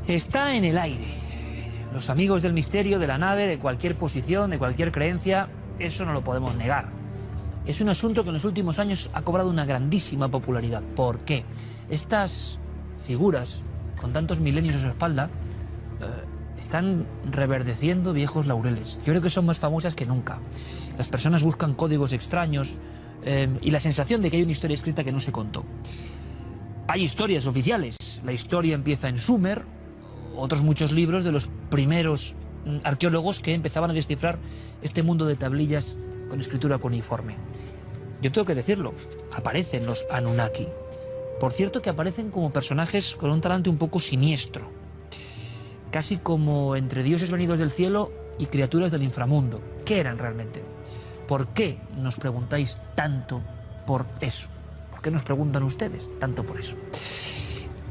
Está en el aire. Los amigos del misterio, de la nave, de cualquier posición, de cualquier creencia, eso no lo podemos negar. Es un asunto que en los últimos años ha cobrado una grandísima popularidad. ¿Por qué? Estas figuras, con tantos milenios a su espalda, están reverdeciendo viejos laureles. Yo creo que son más famosas que nunca. Las personas buscan códigos extraños y la sensación de que hay una historia escrita que no se contó. Hay historias oficiales. La historia empieza en Sumer, otros muchos libros de los primeros arqueólogos que empezaban a descifrar este mundo de tablillas con escritura cuneiforme. Yo tengo que decirlo, aparecen los Anunnaki. Por cierto que aparecen como personajes con un talante un poco siniestro, casi como entre dioses venidos del cielo y criaturas del inframundo. ¿Qué eran realmente? ¿Por qué nos preguntáis tanto por eso? ¿Por qué nos preguntan ustedes tanto por eso?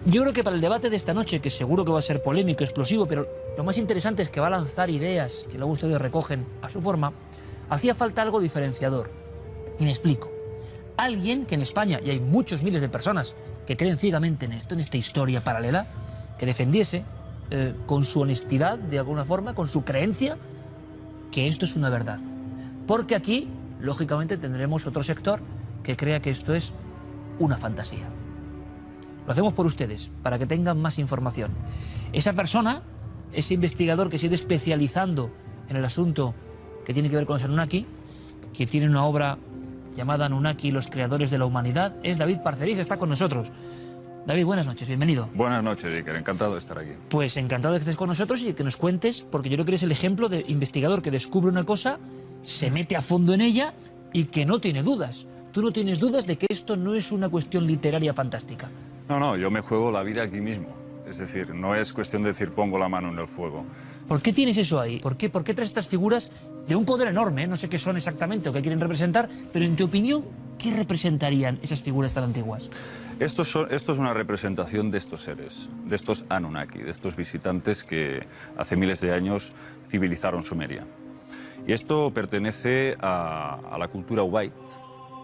Yo creo que para el debate de esta noche, que seguro que va a ser polémico, explosivo, pero lo más interesante es que va a lanzar ideas que luego ustedes recogen a su forma, hacía falta algo diferenciador. Y me explico. Alguien que en España, y hay muchos miles de personas que creen ciegamente en esto, en esta historia paralela, que defendiese con su honestidad, de alguna forma, con su creencia, que esto es una verdad. Porque aquí, lógicamente, tendremos otro sector que crea que esto es una fantasía. Lo hacemos por ustedes, para que tengan más información. Esa persona, ese investigador que se ha ido especializando en el asunto que tiene que ver con los Anunnaki, que tiene una obra llamada Anunnaki, los creadores de la humanidad, es David Parcerís, está con nosotros. David, buenas noches, bienvenido. Buenas noches, Iker, encantado de estar aquí. Pues encantado de que estés con nosotros y que nos cuentes, porque yo creo que eres el ejemplo de investigador que descubre una cosa, se mete a fondo en ella y que no tiene dudas. Tú no tienes dudas de que esto no es una cuestión literaria fantástica. No, yo me juego la vida aquí mismo. Es decir, no es cuestión de decir pongo la mano en el fuego. ¿Por qué tienes eso ahí? ¿Por qué traes estas figuras de un poder enorme? No sé qué son exactamente o qué quieren representar, pero en tu opinión, ¿qué representarían esas figuras tan antiguas? Esto es una representación de estos seres, de estos Anunnaki, de estos visitantes que hace miles de años civilizaron Sumeria. Y esto pertenece a la cultura Ubaid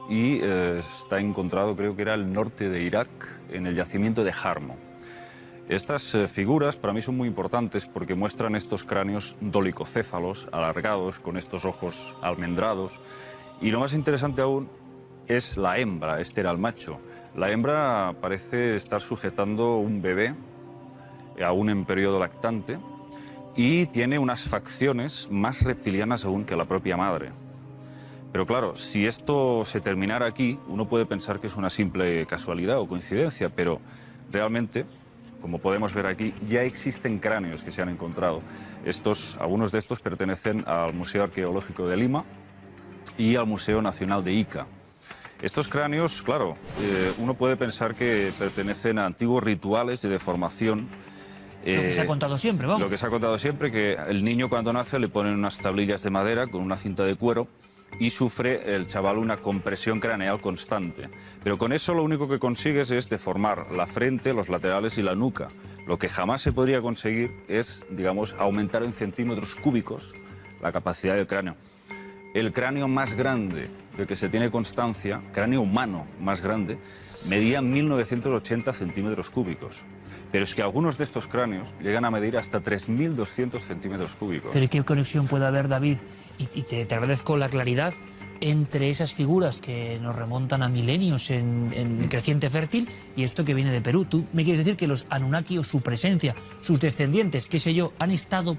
y está encontrado, creo que era el norte de Irak, en el yacimiento de Jarmo. Estas figuras para mí son muy importantes porque muestran estos cráneos dolicocéfalos, alargados, con estos ojos almendrados. Y lo más interesante aún es la hembra, este era el macho. La hembra parece estar sujetando un bebé, aún en periodo lactante, y tiene unas facciones más reptilianas aún que la propia madre. Pero claro, si esto se terminara aquí, uno puede pensar que es una simple casualidad o coincidencia, pero realmente, como podemos ver aquí, ya existen cráneos que se han encontrado. Algunos de estos pertenecen al Museo Arqueológico de Lima y al Museo Nacional de Ica. Estos cráneos, claro, uno puede pensar que pertenecen a antiguos rituales de deformación. Lo que se ha contado siempre, vamos. Lo que se ha contado siempre, que el niño cuando nace le ponen unas tablillas de madera con una cinta de cuero y sufre el chaval una compresión craneal constante. Pero con eso lo único que consigues es deformar la frente, los laterales y la nuca. Lo que jamás se podría conseguir es, digamos, aumentar en centímetros cúbicos la capacidad del cráneo. El cráneo más grande de que se tiene constancia, cráneo humano más grande, medía 1980 centímetros cúbicos. Pero es que algunos de estos cráneos llegan a medir hasta 3.200 centímetros cúbicos. ¿Pero qué conexión puede haber, David? Y te agradezco la claridad entre esas figuras que nos remontan a milenios en el creciente fértil y esto que viene de Perú. ¿Tú me quieres decir que los Anunnaki o su presencia, sus descendientes, qué sé yo, han estado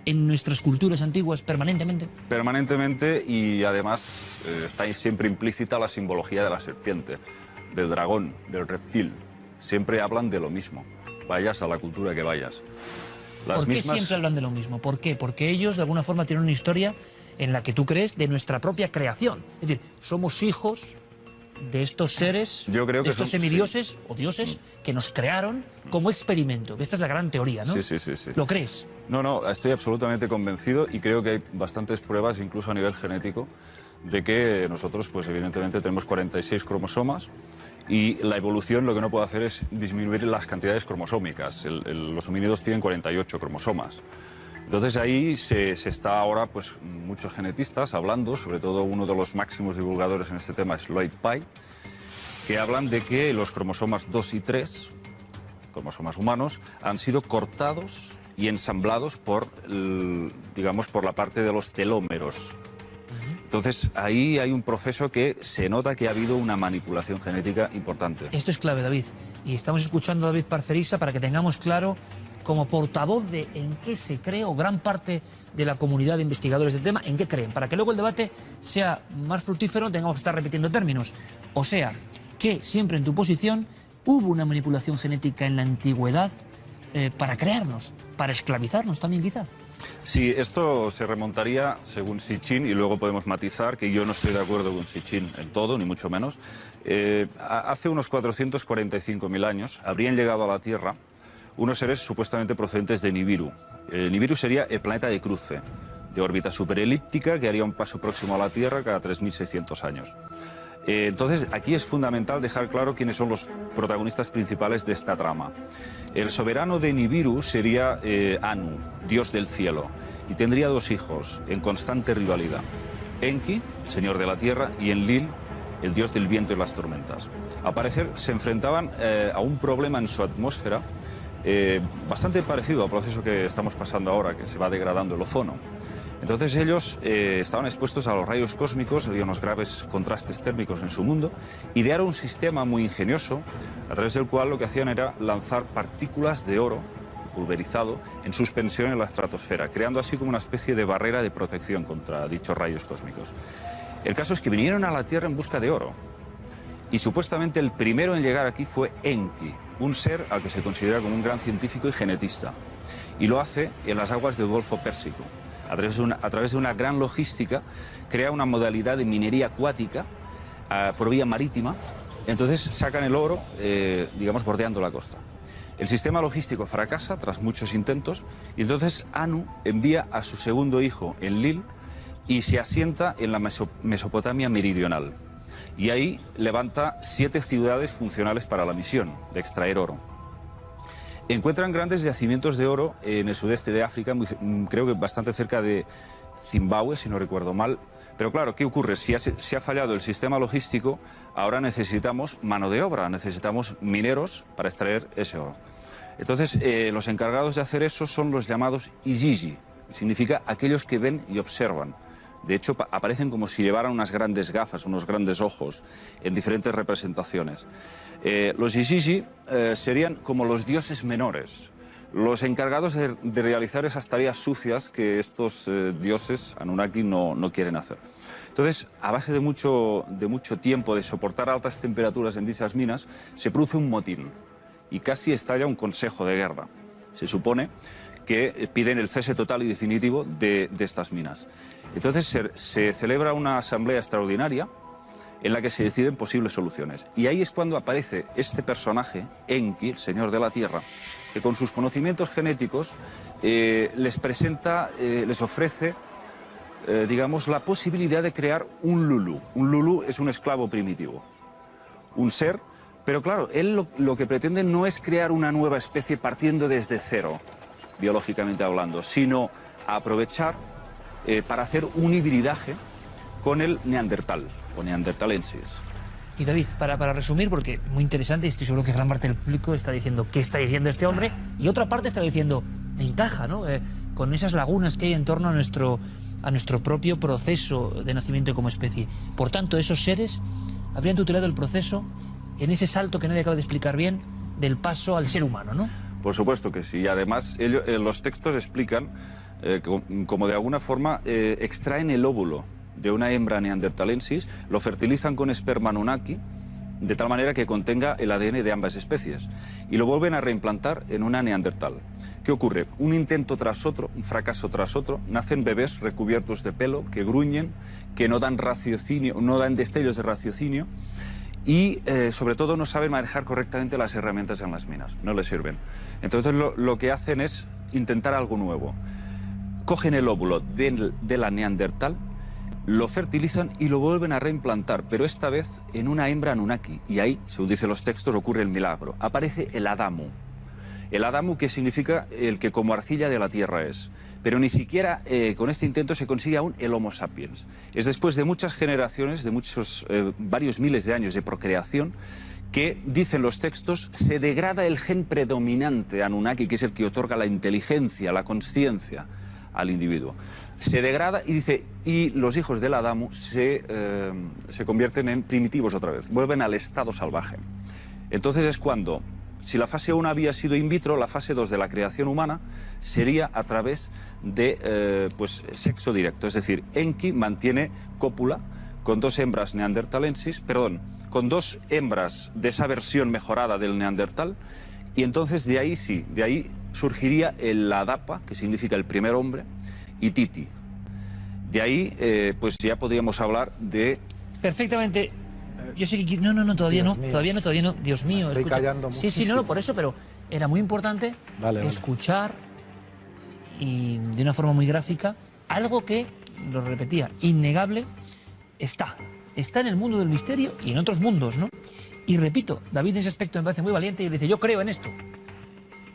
en nuestras culturas antiguas permanentemente? Permanentemente, y además está siempre implícita la simbología de la serpiente, del dragón, del reptil. Siempre hablan de lo mismo, vayas a la cultura que vayas. ¿Por qué siempre hablan de lo mismo? ¿Por qué? Porque ellos de alguna forma tienen una historia en la que tú crees de nuestra propia creación. Es decir, somos hijos de estos seres, yo creo que de estos semidioses o dioses que nos crearon como experimento. Esta es la gran teoría, ¿no? Sí. ¿Lo crees? No, estoy absolutamente convencido y creo que hay bastantes pruebas, incluso a nivel genético, de que nosotros, pues evidentemente, tenemos 46 cromosomas y la evolución lo que no puede hacer es disminuir las cantidades cromosómicas. Los homínidos tienen 48 cromosomas. Entonces ahí se está ahora, pues, muchos genetistas hablando, sobre todo uno de los máximos divulgadores en este tema es Lloyd Pye, que hablan de que los cromosomas 2 y 3 cromosomas humanos, han sido cortados y ensamblados por, digamos, por la parte de los telómeros. Entonces, ahí hay un proceso que se nota que ha habido una manipulación genética importante. Esto es clave, David. Y estamos escuchando a David Parcerisa para que tengamos claro, como portavoz de en qué se cree, o gran parte de la comunidad de investigadores del tema, en qué creen, para que luego el debate sea más fructífero, no tengamos que estar repitiendo términos. O sea, que siempre en tu posición hubo una manipulación genética en la antigüedad para crearnos, para esclavizarnos también quizá. Sí, esto se remontaría según Sitchin, y luego podemos matizar que yo no estoy de acuerdo con Sitchin en todo, ni mucho menos. Hace unos 445.000 años habrían llegado a la Tierra unos seres supuestamente procedentes de Nibiru. Nibiru sería el planeta de cruce, de órbita superelíptica, que haría un paso próximo a la Tierra cada 3.600 años. Entonces, aquí es fundamental dejar claro quiénes son los protagonistas principales de esta trama. El soberano de Nibiru sería Anu, dios del cielo, y tendría dos hijos en constante rivalidad. Enki, señor de la tierra, y Enlil, el dios del viento y las tormentas. Al parecer, se enfrentaban a un problema en su atmósfera bastante parecido al proceso que estamos pasando ahora, que se va degradando el ozono. Entonces ellos estaban expuestos a los rayos cósmicos, había unos graves contrastes térmicos en su mundo, idearon un sistema muy ingenioso a través del cual lo que hacían era lanzar partículas de oro pulverizado en suspensión en la estratosfera, creando así como una especie de barrera de protección contra dichos rayos cósmicos. El caso es que vinieron a la Tierra en busca de oro, y supuestamente el primero en llegar aquí fue Enki, un ser al que se considera como un gran científico y genetista, y lo hace en las aguas del Golfo Pérsico. A través de una gran logística, crea una modalidad de minería acuática por vía marítima. Entonces sacan el oro, digamos, bordeando la costa. El sistema logístico fracasa tras muchos intentos, y entonces Anu envía a su segundo hijo, Enlil, y se asienta en la Mesopotamia meridional. Y ahí levanta 7 ciudades funcionales para la misión de extraer oro. Encuentran grandes yacimientos de oro en el sudeste de África, creo que bastante cerca de Zimbabue, si no recuerdo mal. Pero claro, ¿qué ocurre? Si ha fallado el sistema logístico, ahora necesitamos mano de obra, necesitamos mineros para extraer ese oro. Entonces, los encargados de hacer eso son los llamados Igigi, significa aquellos que ven y observan. De hecho, aparecen como si llevaran unas grandes gafas, unos grandes ojos, en diferentes representaciones. Los Igigi serían como los dioses menores, los encargados de realizar esas tareas sucias que estos dioses Anunnaki no quieren hacer. Entonces, a base de mucho tiempo de soportar altas temperaturas en dichas minas, se produce un motín y casi estalla un consejo de guerra. Se supone que piden el cese total y definitivo de estas minas. Entonces se celebra una asamblea extraordinaria en la que se deciden posibles soluciones. Y ahí es cuando aparece este personaje, Enki, el señor de la tierra, que con sus conocimientos genéticos les presenta, les ofrece, digamos, la posibilidad de crear un Lulu. Un Lulu es un esclavo primitivo, un ser, pero claro, él lo que pretende no es crear una nueva especie partiendo desde cero, biológicamente hablando, sino aprovechar para hacer un hibridaje con el neandertal o neandertalensis. Y David, para resumir, porque muy interesante, estoy seguro que gran parte del público está diciendo qué está diciendo este hombre, y otra parte está diciendo, me encaja, ¿no? Con esas lagunas que hay en torno a nuestro propio proceso de nacimiento como especie. Por tanto, esos seres habrían tutelado el proceso en ese salto que nadie acaba de explicar bien del paso al ser humano, ¿no? Por supuesto que sí, y además los textos explican como de alguna forma extraen el óvulo de una hembra neandertalensis, lo fertilizan con esperma Anunnaki, de tal manera que contenga el ADN de ambas especies, y lo vuelven a reimplantar en una neandertal. ¿Qué ocurre? Un intento tras otro, un fracaso tras otro, nacen bebés recubiertos de pelo, que gruñen, que no dan raciocinio, no dan destellos de raciocinio, y sobre todo no saben manejar correctamente las herramientas en las minas, no les sirven. Entonces lo que hacen es intentar algo nuevo. Cogen el óvulo de la neandertal, lo fertilizan y lo vuelven a reimplantar, pero esta vez en una hembra Anunnaki. Y ahí, según dicen los textos, ocurre el milagro. Aparece el Adamu. El Adamu, que significa el que como arcilla de la tierra es. Pero ni siquiera con este intento se consigue aún el Homo sapiens. Es después de muchas generaciones, de varios miles de años de procreación, que, dicen los textos, se degrada el gen predominante Anunnaki, que es el que otorga la inteligencia, la consciencia al individuo. Se degrada y dice, y los hijos del Adamu se convierten en primitivos otra vez, vuelven al estado salvaje. Entonces es cuando, si la fase 1 había sido in vitro, la fase 2 de la creación humana sería a través de sexo directo. Es decir, Enki mantiene cópula con dos hembras neandertalensis, con dos hembras de esa versión mejorada del neandertal, y entonces de ahí sí, de ahí surgiría el Adapa, que significa el primer hombre, y Titi. De ahí, pues ya podríamos hablar de... Perfectamente. Yo sé que... No, todavía no. Todavía no. Dios mío. Estoy callando muchísimo. Sí, no, por eso, pero era muy importante escuchar y de una forma muy gráfica algo que, lo repetía, innegable, está en el mundo del misterio y en otros mundos, ¿no? Y repito, David en ese aspecto me parece muy valiente y dice, yo creo en esto.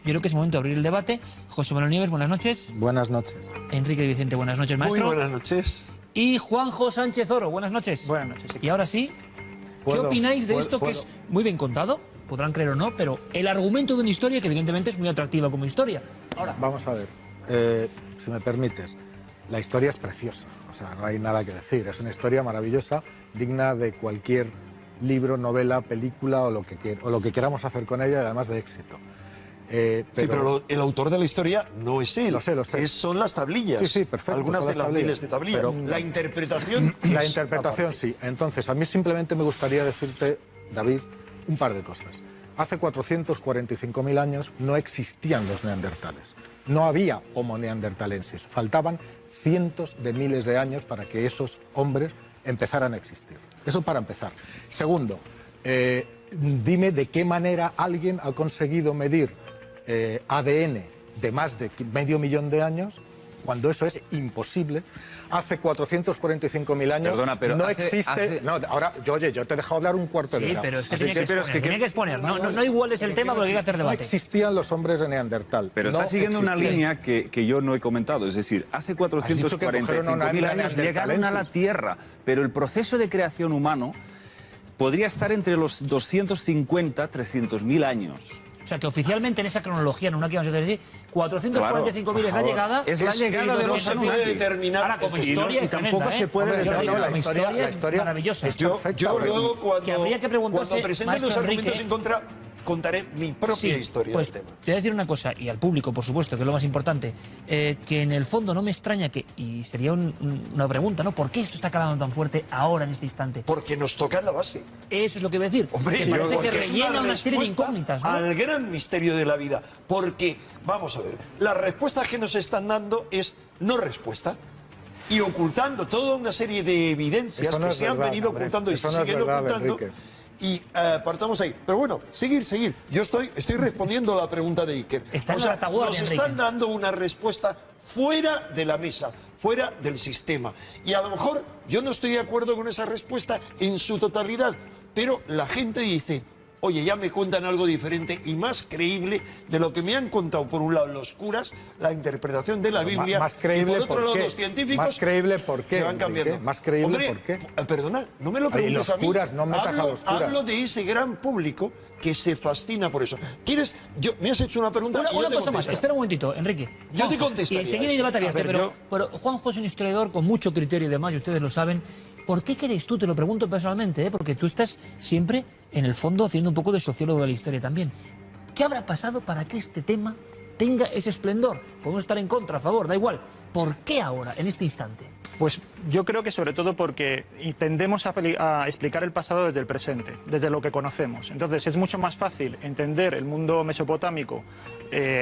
Yo creo que es momento de abrir el debate. José Manuel Nieves, buenas noches. Buenas noches. Enrique Vicente, buenas noches, maestro. Muy buenas noches. Y Juanjo Sánchez Oro, buenas noches. Buenas noches. Y ahora sí, ¿qué opináis de esto que es muy bien contado? Podrán creer o no, pero el argumento de una historia que evidentemente es muy atractiva como historia. Ahora, vamos a ver, si me permites, la historia es preciosa, o sea, no hay nada que decir, es una historia maravillosa, digna de cualquier libro, novela, película o lo que queramos hacer con ella, y además de éxito. Pero el autor de la historia no es él. Lo sé. Son las tablillas. Sí, perfecto. Algunas de las miles de tablillas. Pero la interpretación. La interpretación sí. Entonces, a mí simplemente me gustaría decirte, David, un par de cosas. Hace 445.000 años no existían los neandertales. No había Homo neanderthalensis. Faltaban cientos de miles de años para que esos hombres empezaran a existir. Eso para empezar. Segundo, dime de qué manera alguien ha conseguido medir ADN de más de medio millón de años, cuando eso es imposible. Hace 445.000 años. Perdona, pero no existe... No, ahora, yo te he dejado hablar un cuarto de hora. Sí, pero es que tiene que exponer. No igual es el tema porque hay que hacer debate. No existían los hombres de Neandertal. Pero está siguiendo una línea que yo no he comentado. Es decir, hace 445.000 años llegaron a la Tierra, pero el proceso de creación humano podría estar entre los 250, 300.000 años. O sea, que oficialmente en esa cronología, en una que vamos a decir, 445.000 es la llegada. Es la llegada de los Anunnaki. Ahora, como historia es tremenda, tampoco se puede determinar. La historia es maravillosa. Yo luego, cuando presenten los argumentos en contra, contaré mi propia historia pues, del tema. Te voy a decir una cosa, y al público, por supuesto, que es lo más importante, que en el fondo no me extraña que, y sería una pregunta, ¿no? ¿Por qué esto está calando tan fuerte ahora, en este instante? Porque nos toca en la base. Eso es lo que voy a decir. Hombre, que parece que es rellena una serie de incógnitas, ¿no? Al gran misterio de la vida. Porque, vamos a ver, las respuestas que nos están dando es no respuesta. Y ocultando toda una serie de evidencias que se han venido ocultando y se siguen ocultando. Y partamos ahí. Pero bueno, seguir. Yo estoy respondiendo a la pregunta de Iker. Nos están dando una respuesta fuera de la mesa, fuera del sistema. Y a lo mejor yo no estoy de acuerdo con esa respuesta en su totalidad, pero la gente dice, oye, ya me cuentan algo diferente y más creíble de lo que me han contado, por un lado, los curas, la interpretación de la Biblia, más creíble, y por otro lado, los científicos. Más creíble, ¿por qué? Que van cambiando. Más creíble, Hombre, ¿por qué? Perdona, no me lo preguntes a mí. Curas, no metas a los curas. Hablo de ese gran público que se fascina por eso. ¿Quieres? Me has hecho una pregunta y una yo te cosa más. contesto. Espera un momentito, Enrique. Yo te contesto. Y enseguida hay debate abierto, pero Juanjo es un historiador con mucho criterio y demás, y ustedes lo saben. ¿Por qué crees tú? Te lo pregunto personalmente, porque tú estás siempre, en el fondo, haciendo un poco de sociólogo de la historia también. ¿Qué habrá pasado para que este tema tenga ese esplendor? Podemos estar en contra, a favor, da igual. ¿Por qué ahora, en este instante? Pues yo creo que sobre todo porque tendemos a explicar el pasado desde el presente, desde lo que conocemos. Entonces es mucho más fácil entender el mundo mesopotámico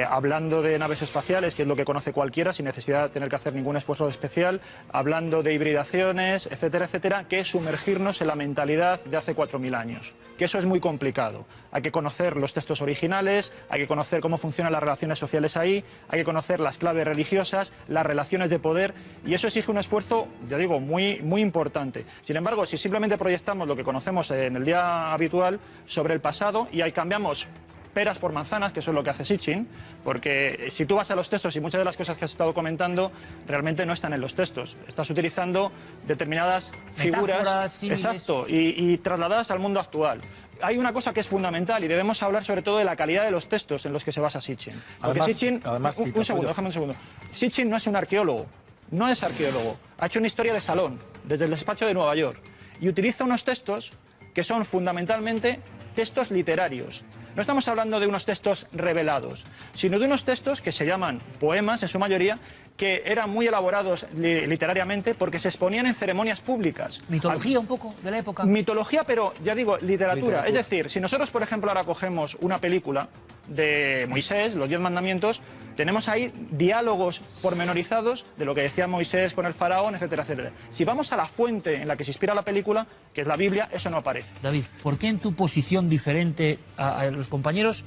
hablando de naves espaciales, que es lo que conoce cualquiera, sin necesidad de tener que hacer ningún esfuerzo especial, hablando de hibridaciones, etcétera, etcétera, que sumergirnos en la mentalidad de hace 4.000 años. Que eso es muy complicado. Hay que conocer los textos originales, hay que conocer cómo funcionan las relaciones sociales ahí, hay que conocer las claves religiosas, las relaciones de poder, y eso exige un esfuerzo, ya digo, muy importante. Sin embargo, si simplemente proyectamos lo que conocemos en el día habitual sobre el pasado y ahí cambiamos peras por manzanas, que eso es lo que hace Sitchin, porque si tú vas a los textos y muchas de las cosas que has estado comentando realmente no están en los textos. Estás utilizando determinadas figuras, metáforas, símiles. exacto, y trasladadas al mundo actual. Hay una cosa que es fundamental y debemos hablar sobre todo de la calidad de los textos en los que se basa Sitchin. Porque Sitchin, un segundo, déjame un segundo. Sitchin no es un arqueólogo, no es arqueólogo. Ha hecho una historia de salón, desde el despacho de Nueva York, y utiliza unos textos que son fundamentalmente textos literarios. No estamos hablando de unos textos revelados, sino de unos textos que se llaman poemas, en su mayoría, que eran muy elaborados literariamente porque se exponían en ceremonias públicas. Mitología un poco de la época. Mitología, pero ya digo, literatura. Es decir, si nosotros, por ejemplo, ahora cogemos una película de Moisés, los 10 mandamientos, tenemos ahí diálogos pormenorizados de lo que decía Moisés con el faraón, etcétera, etcétera. Si vamos a la fuente en la que se inspira la película, que es la Biblia, eso no aparece. David, ¿por qué en tu posición diferente a los compañeros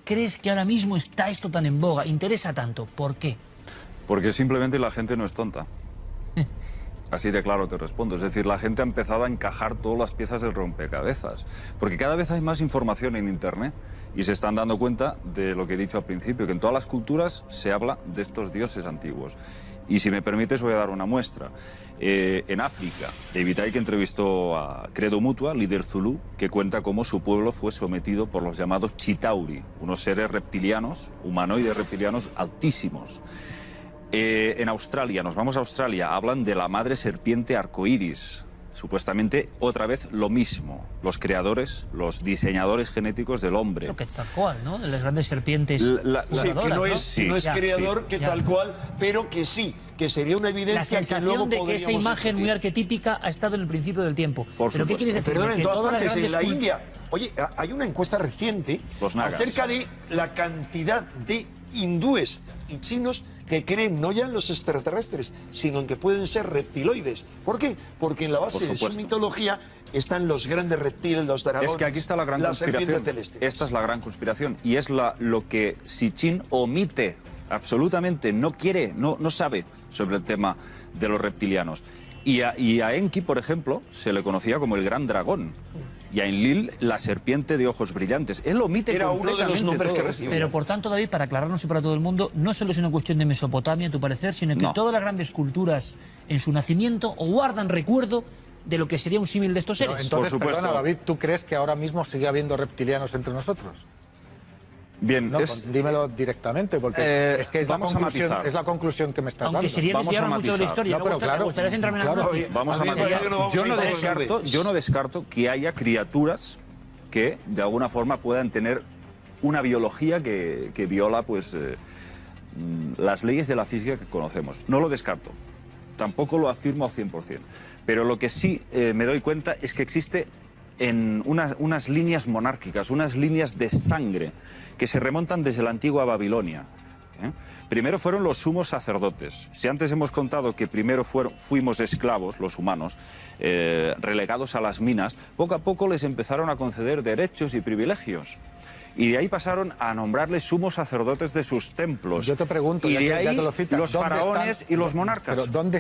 crees que ahora mismo está esto tan en boga, interesa tanto? ¿Por qué? Porque simplemente la gente no es tonta. Así de claro te respondo. Es decir, la gente ha empezado a encajar todas las piezas del rompecabezas. Porque cada vez hay más información en Internet y se están dando cuenta de lo que he dicho al principio, que en todas las culturas se habla de estos dioses antiguos. Y si me permites voy a dar una muestra. En África, David Icke entrevistó a Credo Mutua, líder zulú, que cuenta cómo su pueblo fue sometido por los llamados Chitauri, unos seres reptilianos, humanoides reptilianos altísimos. En Australia, nos vamos a Australia, hablan de la madre serpiente arcoíris. Supuestamente, otra vez, lo mismo. Los creadores, los diseñadores genéticos del hombre. Lo que tal cual, ¿no? De las grandes serpientes. Sí, que no es creador, que tal cual, pero que sí, que sería una evidencia la que luego de que esa imagen muy discutir. arquetípica ha estado en el principio del tiempo. Por ¿Pero qué quieres decir? Perdón, en Que todas todas las partes, en grandes la India. Oye, hay una encuesta reciente Los nagas. acerca de la cantidad de hindúes y chinos que creen no ya en los extraterrestres, sino en que pueden ser reptiloides. ¿Por qué? Porque en la base de su mitología están los grandes reptiles, los dragones, es que aquí está la gran conspiración. celeste. Esta es la gran conspiración y es lo que Sitchin omite absolutamente, no quiere, no sabe sobre el tema de los reptilianos. Y a Enki, por ejemplo, se le conocía como el gran dragón. Y a Enlil, la serpiente de ojos brillantes. Él omite Era uno de los nombres que recibió. Pero por tanto, David, para aclararnos y para todo el mundo, no solo es una cuestión de Mesopotamia, a tu parecer, sino que todas las grandes culturas en su nacimiento o guardan recuerdo de lo que sería un símil de estos seres. Pero entonces, Por supuesto. perdona, David, ¿tú crees que ahora mismo sigue habiendo reptilianos entre nosotros? Bien, No, dímelo directamente, porque es que es vamos a la conclusión que me estás Aunque dando. sería Vamos desviar a mucho de la matizar. historia. No, pero me claro, gustaría centrarme en claro. algo. Oye, Vamos a mí me matizar. parece que no vamos a ir por Yo no descarto que haya criaturas que de alguna forma puedan tener una biología que viola pues las leyes de la física que conocemos. No lo descarto. Tampoco lo afirmo al 100%. Pero lo que sí me doy cuenta es que existe en unas líneas monárquicas, unas líneas de sangre que se remontan desde la antigua Babilonia. Primero fueron los sumos sacerdotes. Si antes hemos contado que primero fuimos esclavos, los humanos, relegados a las minas, poco a poco les empezaron a conceder derechos y privilegios. Y de ahí pasaron a nombrarles sumos sacerdotes de sus templos. Yo te pregunto, y ya de que ahí te lo citas, los ¿dónde faraones están? y los monarcas. Pero ¿dónde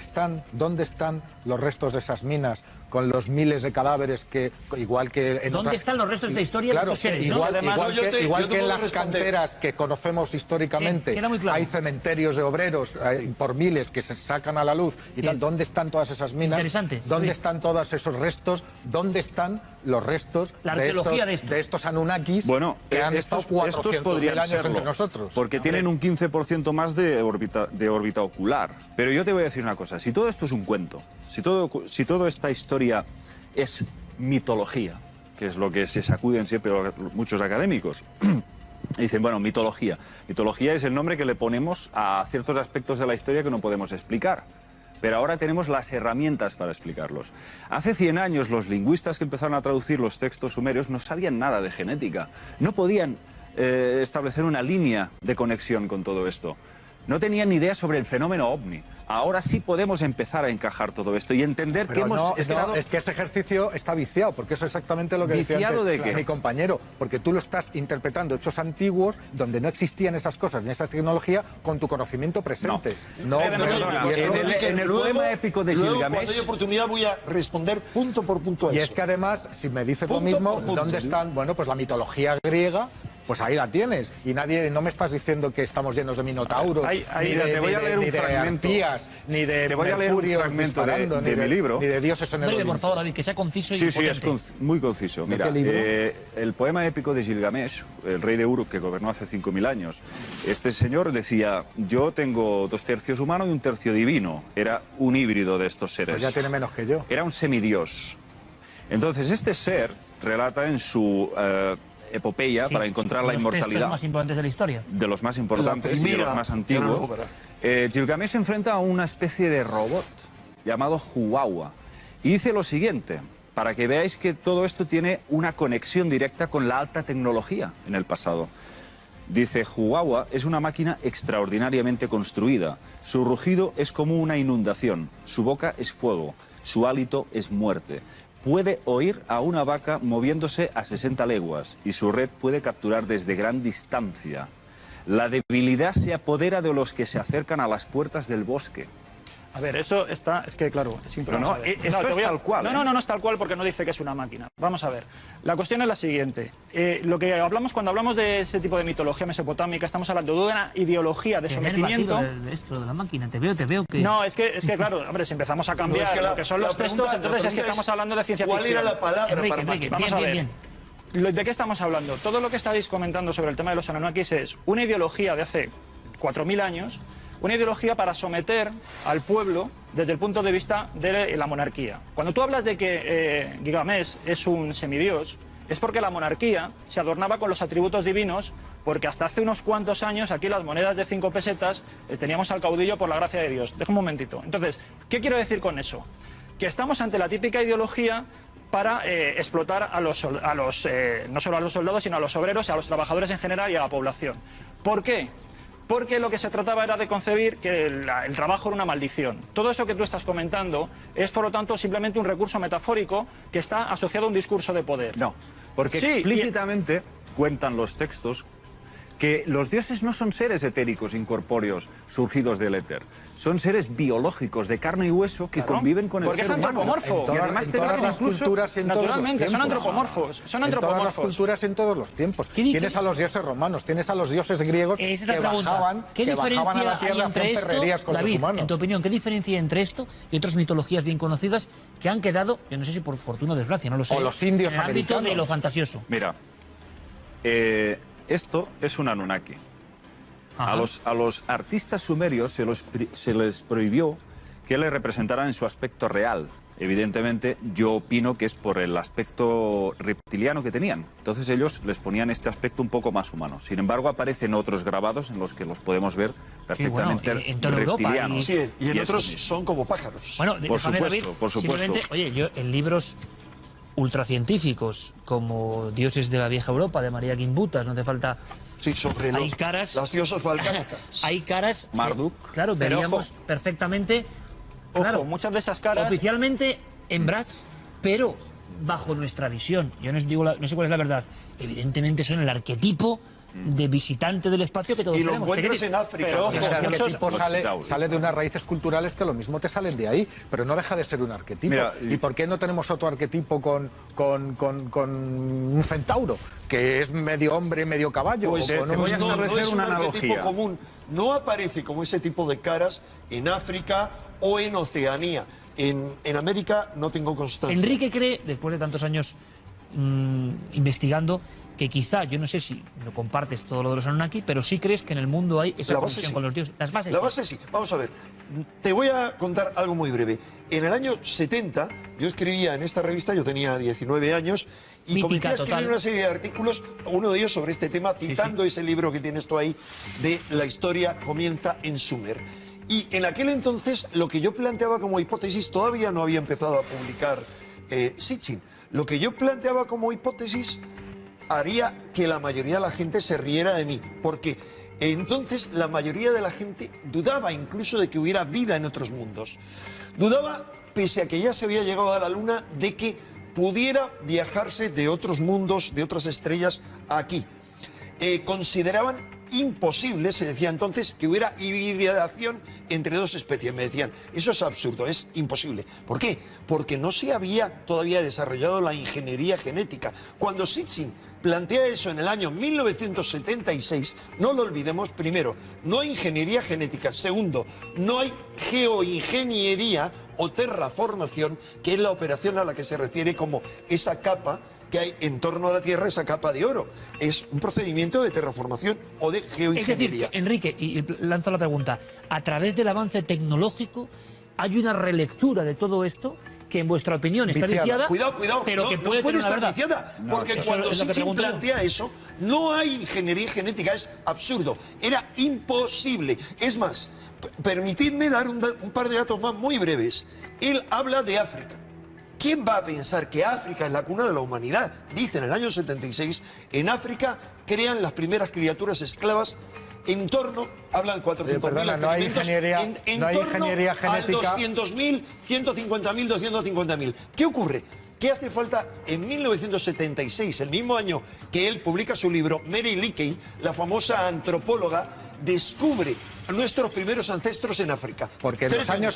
están los restos de esas minas con los miles de cadáveres que, igual que en ¿Dónde están los restos de la historia Claro, de estos seres? ¿no? igual, Además, igual yo te que en puedo las responder. canteras que conocemos históricamente, Queda muy claro. hay cementerios de obreros por miles que se sacan a la luz y tal. ¿Dónde están todas esas minas? Interesante. ¿Dónde Sí. están todos esos restos? ¿Dónde están los restos La arqueología de esto. de estos Anunnakis Bueno, que han estado 400.000 podrían años serlo, entre nosotros? porque tienen un 15% más de órbita ocular. Pero yo te voy a decir una cosa, si todo esto es un cuento, si toda esta historia es mitología, que es lo que se sacuden siempre muchos académicos, dicen, bueno, mitología. Mitología es el nombre que le ponemos a ciertos aspectos de la historia que no podemos explicar. Pero ahora tenemos las herramientas para explicarlos. Hace 100 años los lingüistas que empezaron a traducir los textos sumerios no sabían nada de genética. No podían establecer una línea de conexión con todo esto. No tenían ni idea sobre el fenómeno ovni. Ahora sí podemos empezar a encajar todo esto y entender que Pero hemos estado... es que ese ejercicio está viciado, porque eso es exactamente lo que decía ¿Viciado antes de qué? mi compañero, porque tú lo estás interpretando hechos antiguos donde no existían esas cosas ni esa tecnología con tu conocimiento presente. perdona, y eso- en el poema épico de luego, Gilgamesh- cuando haya oportunidad voy a responder punto por punto a y eso. es que además, si me dices lo Punto mismo, por punto. ¿dónde están? Bueno, pues la mitología griega, Pues ahí la tienes. Y no me estás diciendo que estamos llenos de minotauros, te voy a leer un fragmento. Ni de te voy a leer un fragmento de mi libro. Ni de dioses en el Breve, Olimpo. por favor, David, que sea conciso y Sí, potente. es muy conciso. ¿De Mira, qué libro? el poema épico de Gilgamesh, el rey de Uruk que gobernó hace 5000 años, este señor decía, yo tengo 2 tercios humano y 1 tercio divino. Era un híbrido de estos seres. Pues ya tiene menos que yo. Era un semidios. Entonces, este ser relata en su epopeya Sí, para encontrar la los inmortalidad. textos más importantes de la historia. De los más importantes La y de primera los más gran antiguos. obra. Gilgamesh se enfrenta a una especie de robot llamado Huwawa y dice lo siguiente, para que veáis que todo esto tiene una conexión directa con la alta tecnología en el pasado. Dice, Huwawa es una máquina extraordinariamente construida. Su rugido es como una inundación, su boca es fuego, su hálito es muerte. Puede oír a una vaca moviéndose a 60 leguas y su red puede capturar desde gran distancia. La debilidad se apodera de los que se acercan a las puertas del bosque. A ver, eso está... Es que, claro, es Pero no, imposible. esto te es voy a- tal cual, No es tal cual porque no dice que es una máquina. Vamos a ver. La cuestión es la siguiente. Lo que hablamos cuando hablamos de ese tipo de mitología mesopotámica, estamos hablando de una ideología de Que me he sometimiento... debatido de esto de la máquina. Te veo que... No, es que claro, hombre, si empezamos a cambiar No, es que lo que son los textos, la entonces es que pregunta estamos hablando de ciencia ¿Cuál ficción. era la palabra Enrique, para Enrique, máquina? Vamos a ver. bien. ¿De qué estamos hablando? Todo lo que estáis comentando sobre el tema de los Anunnakis es una ideología de hace 4000 años, una ideología para someter al pueblo desde el punto de vista de la monarquía. Cuando tú hablas de que Gilgamesh es un semidios, es porque la monarquía se adornaba con los atributos divinos, porque hasta hace unos cuantos años aquí las monedas de 5 pesetas teníamos al caudillo por la gracia de Dios. Deja un momentito. Entonces, ¿qué quiero decir con eso? Que estamos ante la típica ideología para explotar no solo a los soldados, sino a los obreros, a los trabajadores en general y a la población. ¿Por qué? Porque lo que se trataba era de concebir que el trabajo era una maldición. Todo eso que tú estás comentando es, por lo tanto, simplemente un recurso metafórico que está asociado a un discurso de poder. No, porque Sí, explícitamente cuentan los textos que los dioses no son seres etéricos, incorpóreos, surgidos del éter. Son seres biológicos, de carne y hueso, que Claro, conviven con el porque ser es humano. antropomorfo. Y además en te todas dicen las incluso... culturas y en todos los Naturalmente, son tiempos. antropomorfos. Son En todas las antropomorfos. culturas y en todos los tiempos. ¿Qué di- Tienes qué- a los dioses romanos, tienes a los dioses griegos Esa es la que pregunta. bajaban, ¿Qué que bajaban a diferencia la hay tierra, entre hacían esto, perrerías con David, los humanos? en tu opinión, qué diferencia hay entre esto y otras mitologías bien conocidas que han quedado, yo no sé si por fortuna o desgracia, no lo sé, O los indios en el ámbito americanos. de lo fantasioso? Mira, esto es un Anunnaki. Ajá. A los artistas sumerios se les prohibió que le representaran en su aspecto real. Evidentemente, yo opino que es por el aspecto reptiliano que tenían. Entonces ellos les ponían este aspecto un poco más humano. Sin embargo, aparecen otros grabados en los que los podemos ver perfectamente bueno, en toda Europa reptilianos. Sí, y en esto otros mismo. son como pájaros. Bueno, Por déjame, supuesto, David, por supuesto. simplemente, oye, yo en libros ultracientíficos como Dioses de la Vieja Europa, de María Gimbutas, no hace falta... Sí, sobre Hay caras... las diosas volcánicas. Hay caras... que, Marduk. claro, Pero veríamos ojo. perfectamente... Ojo, Claro, muchas de esas caras... oficialmente en Brass, pero bajo nuestra visión. Yo no os digo no sé cuál es la verdad. Evidentemente son el arquetipo de visitante del espacio que todos Y lo tenemos. encuentras en África. Pero ¿no? ojo, Ese muchos- arquetipo sale, Tauri. sale de unas raíces culturales que lo mismo te salen de ahí, pero no deja de ser un arquetipo. Mira, ¿Y por qué no tenemos otro arquetipo con un centauro, que es medio hombre, medio caballo? Pues, o con te voy a no establecer es un una arquetipo analogía. común. No aparece como ese tipo de caras en África o en Oceanía. En América no tengo constancia. Enrique cree, después de tantos años investigando, que quizá, yo no sé si lo compartes todo lo de los Anunnaki, pero sí crees que en el mundo hay esa La base conexión sí. con los dioses. Las bases. La sí. base sí. Vamos a ver. Te voy a contar algo muy breve. En el año 70, yo escribía en esta revista, yo tenía 19 años, y Mítica comencé a escribir total. una serie de artículos, uno de ellos sobre este tema, citando ese libro que tienes tú ahí, de La historia comienza en Sumer. Y en aquel entonces, lo que yo planteaba como hipótesis, todavía no había empezado a publicar Sitchin. Lo que yo planteaba como hipótesis haría que la mayoría de la gente se riera de mí, porque entonces la mayoría de la gente dudaba incluso de que hubiera vida en otros mundos. Dudaba, pese a que ya se había llegado a la Luna, de que pudiera viajarse de otros mundos, de otras estrellas, aquí. Consideraban imposible, se decía entonces, que hubiera hibridación entre dos especies. Me decían, eso es absurdo, es imposible. ¿Por qué? Porque no se había todavía desarrollado la ingeniería genética. Cuando Sitchin plantea eso en el año 1976, no lo olvidemos, primero, no hay ingeniería genética, segundo, no hay geoingeniería o terraformación, que es la operación a la que se refiere como esa capa que hay en torno a la Tierra, esa capa de oro. Es un procedimiento de terraformación o de geoingeniería. Es decir, Enrique, y lanzo la pregunta, a través del avance tecnológico hay una relectura de todo esto que en vuestra opinión está viciada, cuidado, pero que puede estar viciada, porque cuando Sitchin plantea eso, no hay ingeniería genética, es absurdo, era imposible. Es más, permitidme dar un par de datos más muy breves. Él habla de África. ¿Quién va a pensar que África es la cuna de la humanidad? Dice en el año 76, en África crean las primeras criaturas esclavas en torno, hablan 400.000 no hay ingeniería, en no hay torno ingeniería genética. Al 200.000, 150.000, 250.000. ¿Qué ocurre? ¿Qué hace falta en 1976, el mismo año que él publica su libro? Mary Leakey, la famosa antropóloga, descubre nuestros primeros ancestros en África. Porque en los años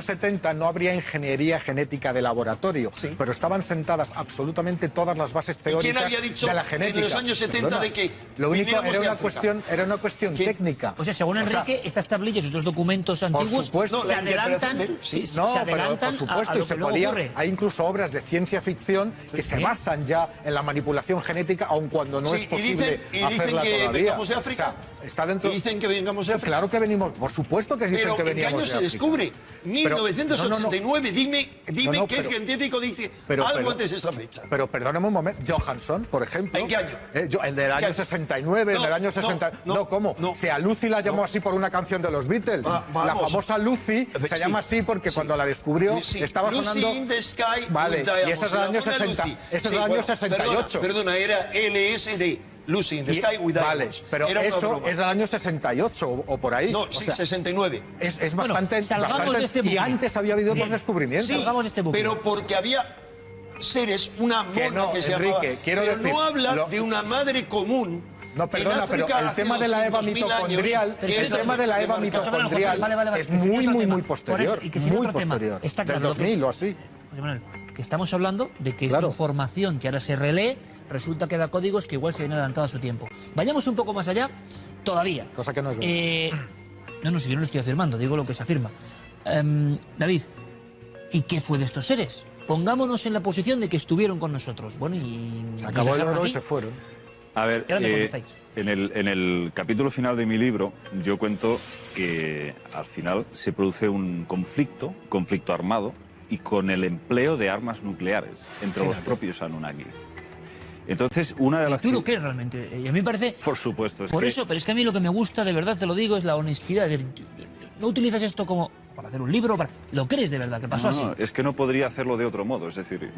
70 no habría ingeniería genética de laboratorio, pero estaban sentadas absolutamente todas las bases teóricas ¿quién había dicho de la genética. En los años 70 de que lo único era una cuestión técnica. O sea, según Enrique, estas tablillas, estos documentos antiguos se adelantan, por supuesto, a lo que luego ocurre. Hay incluso obras de ciencia ficción que se basan ya en la manipulación genética, aun cuando no es posible hacerla todavía. Vengamos de África. Está dentro. Y dicen que vengamos de África. Claro que venimos, por supuesto que dicen que veníamos de África. ¿En qué año se descubre? 1989. Dime qué científico dice algo antes de esa fecha. Pero perdóname un momento. Johansson, por ejemplo. ¿En qué año? El del año 69, el del año 60. No, ¿cómo? Si a Lucy la llamó así por una canción de los Beatles. La famosa Lucy se llama así porque cuando la descubrió estaba sonando. Lucy in the Sky. Vale, y eso es del año 60. Eso es del año 68. Perdona, era LSD. Lucy in the Sky with Diamonds. Vale, pero eso es del año 68 o por ahí. No, sí, 69. Es bastante. De este y antes había habido otros descubrimientos. Sí, pero porque había seres, una mona que se llamaba. Pero no habla de una madre común. No, perdona, pero el tema de la Eva mitocondrial, es muy posterior. Muy posterior. Está claro. Del 2000 o así. Que estamos hablando de que esta información que ahora se relee resulta que da códigos que igual se vienen adelantado a su tiempo. Vayamos un poco más allá, todavía. Cosa que no es verdad. No, si yo no lo estoy afirmando, digo lo que se afirma. David, ¿y qué fue de estos seres? Pongámonos en la posición de que estuvieron con nosotros. Bueno, y se acabó el oro y se fueron. A ver, en el capítulo final de mi libro yo cuento que al final se produce un conflicto armado y con el empleo de armas nucleares entre los propios Anunnaki. Entonces, una de las... ¿Tú lo crees realmente? Y a mí me parece... Por supuesto. Por eso, pero es que a mí lo que me gusta, de verdad te lo digo, es la honestidad. No utilizas esto como para hacer un libro, ¿lo crees de verdad que pasó así? No, es que no podría hacerlo de otro modo. Es decir,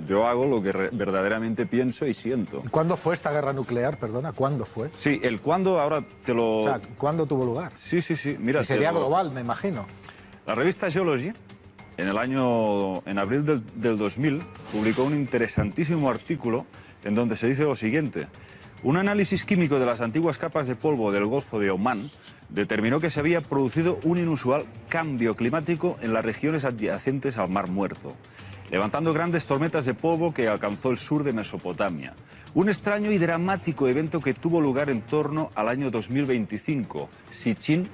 yo hago lo que verdaderamente pienso y siento. ¿Cuándo fue esta guerra nuclear? Perdona, ¿cuándo fue? Sí, el cuándo ahora te lo... O sea, ¿cuándo tuvo lugar? Sí. Mira, y sería global, me imagino. La revista Geology, en abril del 2000, publicó un interesantísimo artículo en donde se dice lo siguiente. Un análisis químico de las antiguas capas de polvo del Golfo de Omán determinó que se había producido un inusual cambio climático en las regiones adyacentes al Mar Muerto, levantando grandes tormentas de polvo que alcanzó el sur de Mesopotamia. Un extraño y dramático evento que tuvo lugar en torno al año 2025. Sitchin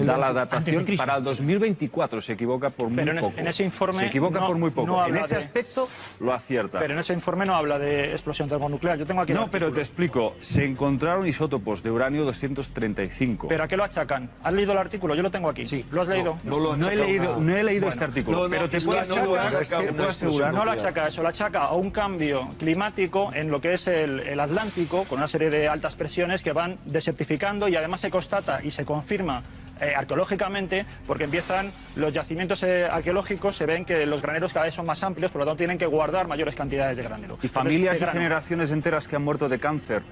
da la datación para el 2024, se equivoca por muy poco. En ese informe se equivoca por muy poco. En ese aspecto lo acierta. Pero en ese informe no habla de explosión termonuclear. Yo tengo aquí No, pero te explico. Se encontraron isótopos de uranio 235. ¿Pero a qué lo achacan? ¿Has leído el artículo? Yo lo tengo aquí. Sí. ¿Lo has leído? No he leído este artículo. Pero te puedo asegurar. No lo achaca eso, lo achaca a un cambio climático en lo que es el Atlántico, con una serie de altas presiones que van desertificando, y además se constata y se confirma arqueológicamente, porque empiezan los yacimientos arqueológicos, se ven que los graneros cada vez son más amplios, por lo tanto tienen que guardar mayores cantidades de granero. Y familias y generaciones enteras que han muerto de cáncer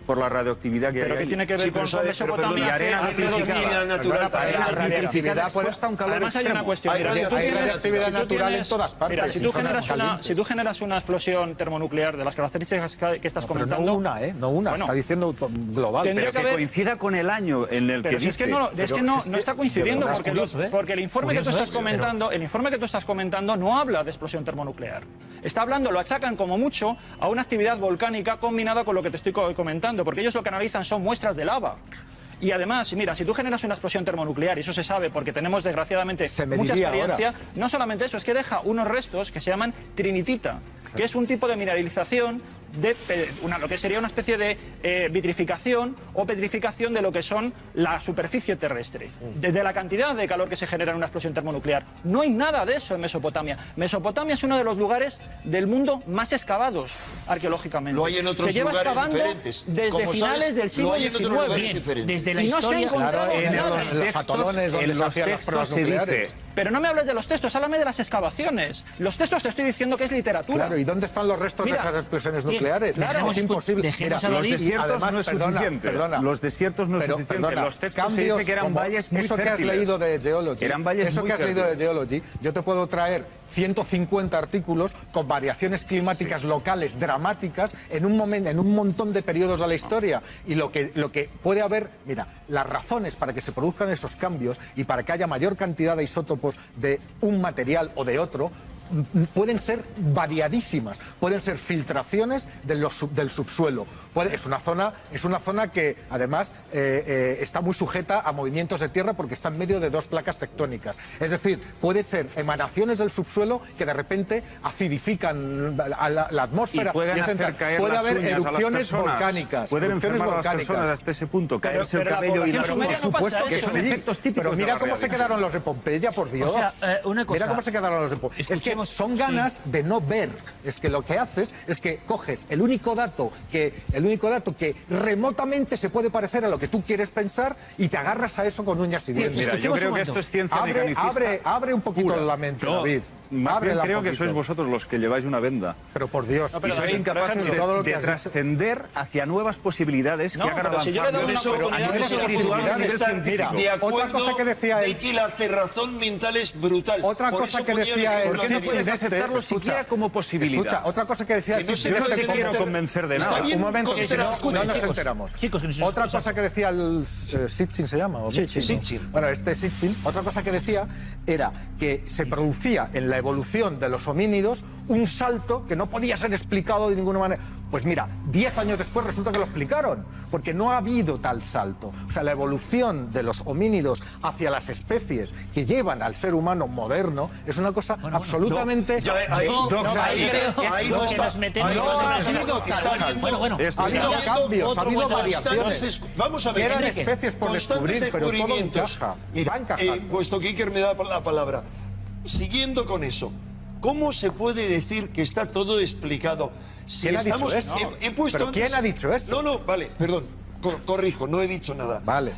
por la radioactividad que hay. ¿Pero qué tiene que ver con Mesopotamia? Y arena radioactividad expuesta a un calor Además hay una cuestión. Hay radioactividad natural en todas partes. Mira, si tú generas una explosión termonuclear de las características que estás comentando... Pero no una, está diciendo global. Pero que coincida con el año en el que dice. Es que no está coincidiendo, porque el informe que tú estás comentando no habla de explosión termonuclear. Está hablando, lo achacan como mucho a una actividad volcánica combinada con lo que te estoy comentando, porque ellos lo que analizan son muestras de lava. Y además, mira, si tú generas una explosión termonuclear, y eso se sabe porque tenemos desgraciadamente mucha experiencia, no solamente eso, es que deja unos restos que se llaman trinitita, que es un tipo de mineralización de lo que sería una especie de vitrificación o petrificación de lo que son la superficie terrestre. Desde la cantidad de calor que se genera en una explosión termonuclear. No hay nada de eso en Mesopotamia. Mesopotamia es uno de los lugares del mundo más excavados arqueológicamente. Lo hay en otros lugares diferentes. Desde finales del siglo XIX. Desde la y no se ha historia, encontrado en nada. los atolones donde se hacían las pruebas nucleares. Pero no me hables de los textos, háblame de las excavaciones. Los textos te estoy diciendo que es literatura. Claro, ¿y dónde están los restos de esas explosiones nucleares? Claro, es imposible. Mira, los desiertos además, no es suficiente. Los desiertos no es suficiente. Los textos se dice que eran valles muy fértiles. Eso que has leído de Geology. Eran valles eso muy que has leído de Geology, yo te puedo traer 150 artículos con variaciones climáticas locales dramáticas en un montón de periodos de la historia. Y lo que puede haber, mira, las razones para que se produzcan esos cambios y para que haya mayor cantidad de isótopos de un material o de otro pueden ser variadísimas, pueden ser filtraciones del subsuelo. Es una zona que además está muy sujeta a movimientos de tierra porque está en medio de dos placas tectónicas. Es decir, pueden ser emanaciones del subsuelo que de repente acidifican la atmósfera. Y pueden hacer caer puede las haber uñas erupciones a las volcánicas. Pueden enfermar a las personas hasta ese punto, caerse el cabello y las Por supuesto que son efectos típicos. Pero mira cómo se quedaron los de Pompeya, por Dios. O sea, una cosa, mira cómo se quedaron los de Pompeya. Es que son ganas de no ver. Es que lo que haces es que coges el único dato que remotamente se puede parecer a lo que tú quieres pensar y te agarras a eso con uñas y dientes. Mira, yo creo que esto es ciencia mecanicista. Abre un poquito la mente, David. Más bien creo que sois vosotros los que lleváis una venda. Pero por Dios. Y sois incapaces de trascender hacia nuevas posibilidades que hagan avanzar. A nivel espiritual, de acuerdo, otra cosa que decía él, de que la cerrazón mental es brutal. Otra cosa que decía él, ¿por qué no puedes aceptarlo siquiera como posibilidad? Escucha, otra cosa que decía él, yo no te quiero convencer de nada. Un momento, que no nos enteramos. Otra cosa que decía el Sitchin, ¿se llama? Sitchin. Bueno, Sitchin, otra cosa que decía era que se producía en la evolución de los homínidos un salto que no podía ser explicado de ninguna manera. Pues mira, 10 años después resulta que lo explicaron, porque no ha habido tal salto. O sea, la evolución de los homínidos hacia las especies que llevan al ser humano moderno es una cosa absolutamente... Ahí no está. Ha habido cambios, ha habido variaciones. Vamos a ver. Eran especies por descubrir, pero todo encaja. Mira, puesto que Iker me da la palabra, siguiendo con eso, ¿cómo se puede decir que está todo explicado? ¿Quién ha dicho eso? ¿Pero quién ha dicho eso? No, vale, perdón, corrijo, no he dicho nada. Vale.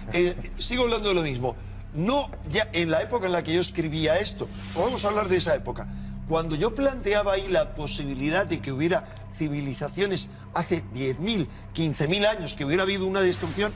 Sigo hablando de lo mismo. No, ya en la época en la que yo escribía esto, vamos a hablar de esa época, cuando yo planteaba ahí la posibilidad de que hubiera civilizaciones hace 10.000, 15.000 años, que hubiera habido una destrucción,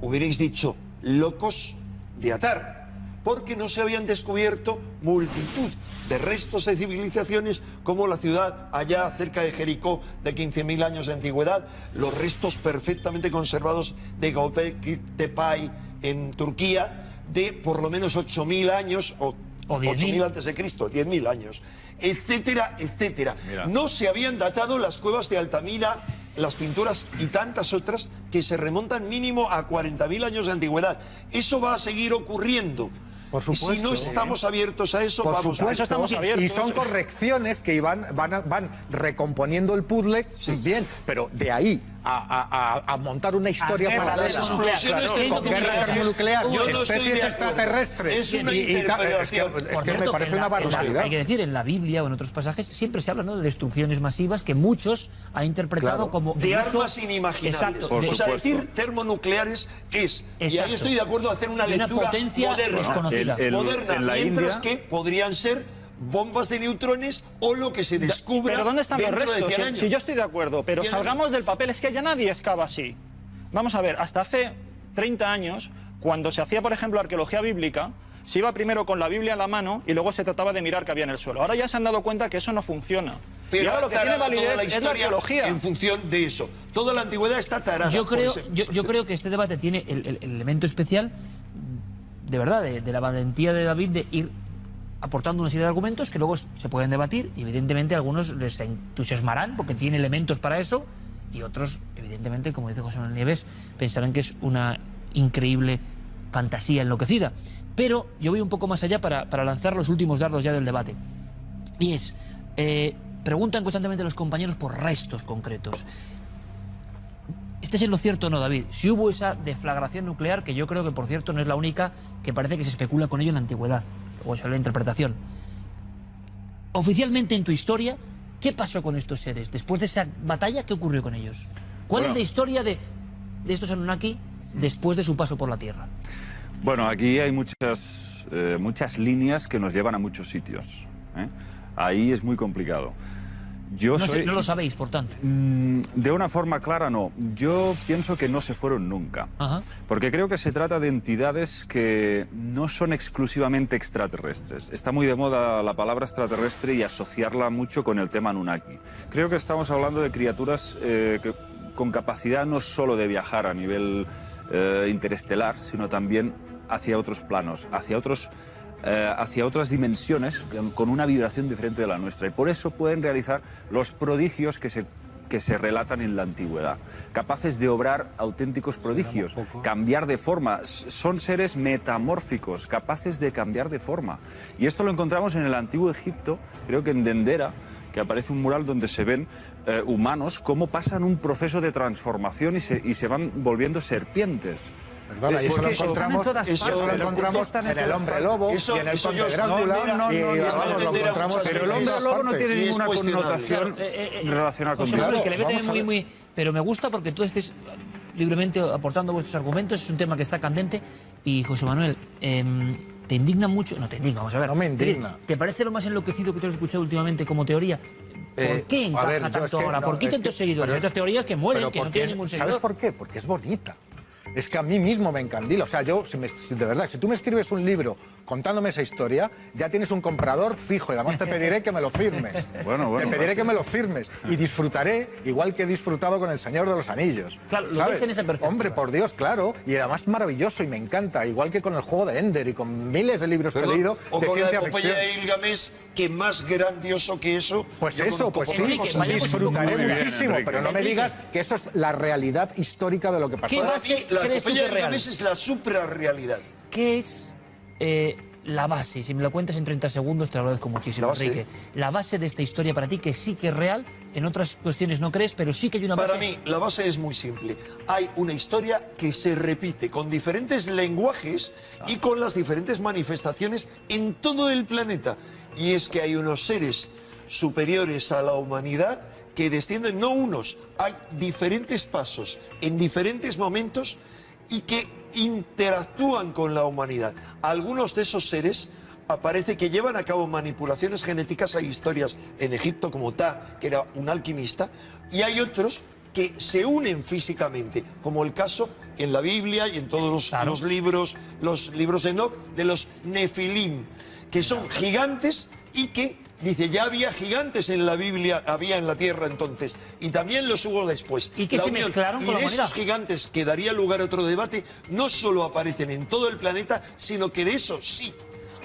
hubierais dicho, locos de atar, porque no se habían descubierto multitud de restos de civilizaciones como la ciudad allá cerca de Jericó de 15.000 años de antigüedad, los restos perfectamente conservados de Göbekli Tepe en Turquía de por lo menos 8.000 años o 8.000 antes de Cristo, 10.000 años, etcétera, etcétera. Mira. No se habían datado las cuevas de Altamira, las pinturas y tantas otras que se remontan mínimo a 40.000 años de antigüedad. Eso va a seguir ocurriendo. Por supuesto. Si no estamos abiertos a eso, vamos a eso estamos abiertos. Y son correcciones que van recomponiendo el puzzle, bien, pero de ahí a montar una historia paralela. Las explosiones Guerra termonuclear, especies extraterrestres. Es una interpretación. Es que me parece una barbaridad. Hay que decir, en la Biblia o en otros pasajes siempre se habla, ¿no?, de destrucciones masivas que muchos han interpretado como... De armas inimaginables. Exacto. O sea, decir termonucleares es, y ahí estoy de acuerdo, hacer una lectura potencia moderna. desconocida. Mientras que podrían ser bombas de neutrones o lo que se descubra. Pero ¿dónde están los dentro de restos? 100 años. Si yo estoy de acuerdo, pero salgamos del papel, es que ya nadie excava así. Vamos a ver, hasta hace 30 años, cuando se hacía, por ejemplo, arqueología bíblica, se iba primero con la Biblia en la mano y luego se trataba de mirar qué había en el suelo. Ahora ya se han dado cuenta que eso no funciona. Pero y ahora lo que tiene validez es la arqueología. En función de eso. Toda la antigüedad está tarada. Yo creo que este debate tiene el elemento especial, de verdad, de la valentía de David de ir aportando una serie de argumentos que luego se pueden debatir y evidentemente a algunos les entusiasmarán porque tiene elementos para eso y otros, evidentemente, como dice José Manuel Nieves, pensarán que es una increíble fantasía enloquecida. Pero yo voy un poco más allá para lanzar los últimos dardos ya del debate. Y es, preguntan constantemente los compañeros por restos concretos. ¿Este es en lo cierto o no, David? Si hubo esa deflagración nuclear, que yo creo que, por cierto, no es la única, que parece que se especula con ello en la antigüedad, o esa es la interpretación. Oficialmente en tu historia, ¿qué pasó con estos seres? Después de esa batalla, ¿qué ocurrió con ellos? ¿Cuál es la historia de estos Anunnaki después de su paso por la Tierra? Bueno, aquí hay muchas líneas que nos llevan a muchos sitios, ¿eh? Ahí es muy complicado. No lo sabéis, por tanto. De una forma clara, no. Yo pienso que no se fueron nunca. Ajá. Porque creo que se trata de entidades que no son exclusivamente extraterrestres. Está muy de moda la palabra extraterrestre y asociarla mucho con el tema Anunnaki. Creo que estamos hablando de criaturas con capacidad no solo de viajar a nivel interestelar, sino también hacia otros planos, hacia otras dimensiones con una vibración diferente de la nuestra. Y por eso pueden realizar los prodigios que se relatan en la antigüedad. Capaces de obrar auténticos prodigios, cambiar de forma. Son seres metamórficos, capaces de cambiar de forma. Y esto lo encontramos en el antiguo Egipto, creo que en Dendera, que aparece un mural donde se ven humanos cómo pasan un proceso de transformación y se van volviendo serpientes. Perdona, eso lo encontramos en el hombre lobo y en el conde Drácula. Pero el hombre lobo no tiene ninguna connotación relacionada con Manuel, que le vete pero me gusta porque tú estés libremente aportando vuestros argumentos, es un tema que está candente. Y José Manuel, ¿te indigna mucho? No te indigna, vamos a ver. No me indigna. ¿Te parece lo más enloquecido que te has escuchado últimamente como teoría? ¿Por qué encaja tanto ahora? ¿Por qué tantos seguidores? Hay otras teorías que mueren, que no tienen ningún seguidor. ¿Sabes por qué? Porque es bonita. Es que a mí mismo me encandila. O sea, yo, de verdad, si tú me escribes un libro contándome esa historia, ya tienes un comprador fijo y además te pediré que me lo firmes. Te pediré que me lo firmes y disfrutaré igual que he disfrutado con El Señor de los Anillos. Claro, lo ves en esa perspectiva. Hombre, por Dios, claro. Y además maravilloso y me encanta. Igual que con el juego de Ender y con miles de libros que he leído o de con ciencia la epopeya de Gilgamesh, que más grandioso que eso. Pues eso, pues sí, disfrutaré muchísimo, pero no me digas que eso es la realidad histórica de lo que pasó. ¿Qué base crees tú que es real? Es la suprarrealidad. ¿Qué es la base? Si me lo cuentas en 30 segundos te lo agradezco muchísimo, Enrique. La base de esta historia para ti, que sí que es real, en otras cuestiones no crees, pero sí que hay una base. Para mí, la base es muy simple. Hay una historia que se repite con diferentes lenguajes y con las diferentes manifestaciones en todo el planeta. Y es que hay unos seres superiores a la humanidad que descienden, no unos, hay diferentes pasos en diferentes momentos y que interactúan con la humanidad. Algunos de esos seres aparece que llevan a cabo manipulaciones genéticas. Hay historias en Egipto como Ta, que era un alquimista, y hay otros que se unen físicamente, como el caso en la Biblia y en todos los libros de Enoch, de los Nefilim, que son gigantes y que, dice, ya había gigantes en la Biblia, había en la tierra entonces, y también los hubo después. Y que se mezclaron con la humanidad. Esos gigantes, que daría lugar a otro debate, no solo aparecen en todo el planeta, sino que de esos sí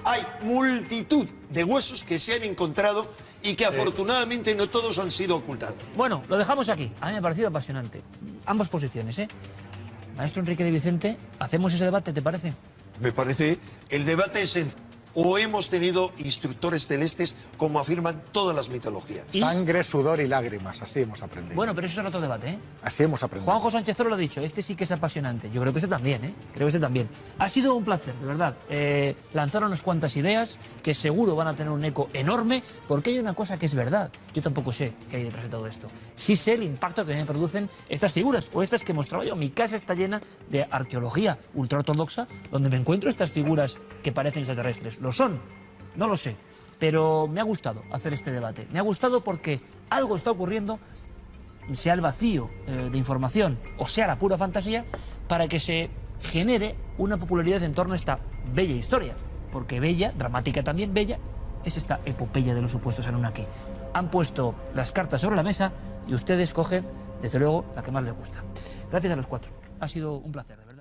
hay multitud de huesos que se han encontrado y que afortunadamente no todos han sido ocultados. Bueno, lo dejamos aquí. A mí me ha parecido apasionante. Ambas posiciones, ¿eh? Maestro Enrique de Vicente, ¿hacemos ese debate, te parece? Me parece, el debate es o hemos tenido instructores celestes, como afirman todas las mitologías. Sangre, sudor y lágrimas, así hemos aprendido. Bueno, pero eso es otro debate, ¿eh? Así hemos aprendido. Juanjo Sánchez Oro lo ha dicho, este sí que es apasionante. Yo creo que este también, ¿eh? Creo que este también. Ha sido un placer, de verdad. Lanzaron unas cuantas ideas que seguro van a tener un eco enorme, porque hay una cosa que es verdad. Yo tampoco sé qué hay detrás de todo esto. Sí sé el impacto que me producen estas figuras, o estas que mostraba yo. Mi casa está llena de arqueología ultraortodoxa, donde me encuentro estas figuras que parecen extraterrestres. ¿Lo son? No lo sé, pero me ha gustado hacer este debate. Me ha gustado porque algo está ocurriendo, sea el vacío de información o sea la pura fantasía, para que se genere una popularidad en torno a esta bella historia. Porque bella, dramática también, bella, es esta epopeya de los supuestos Anunnaki. Han puesto las cartas sobre la mesa y ustedes cogen, desde luego, la que más les gusta. Gracias a los cuatro. Ha sido un placer, de verdad.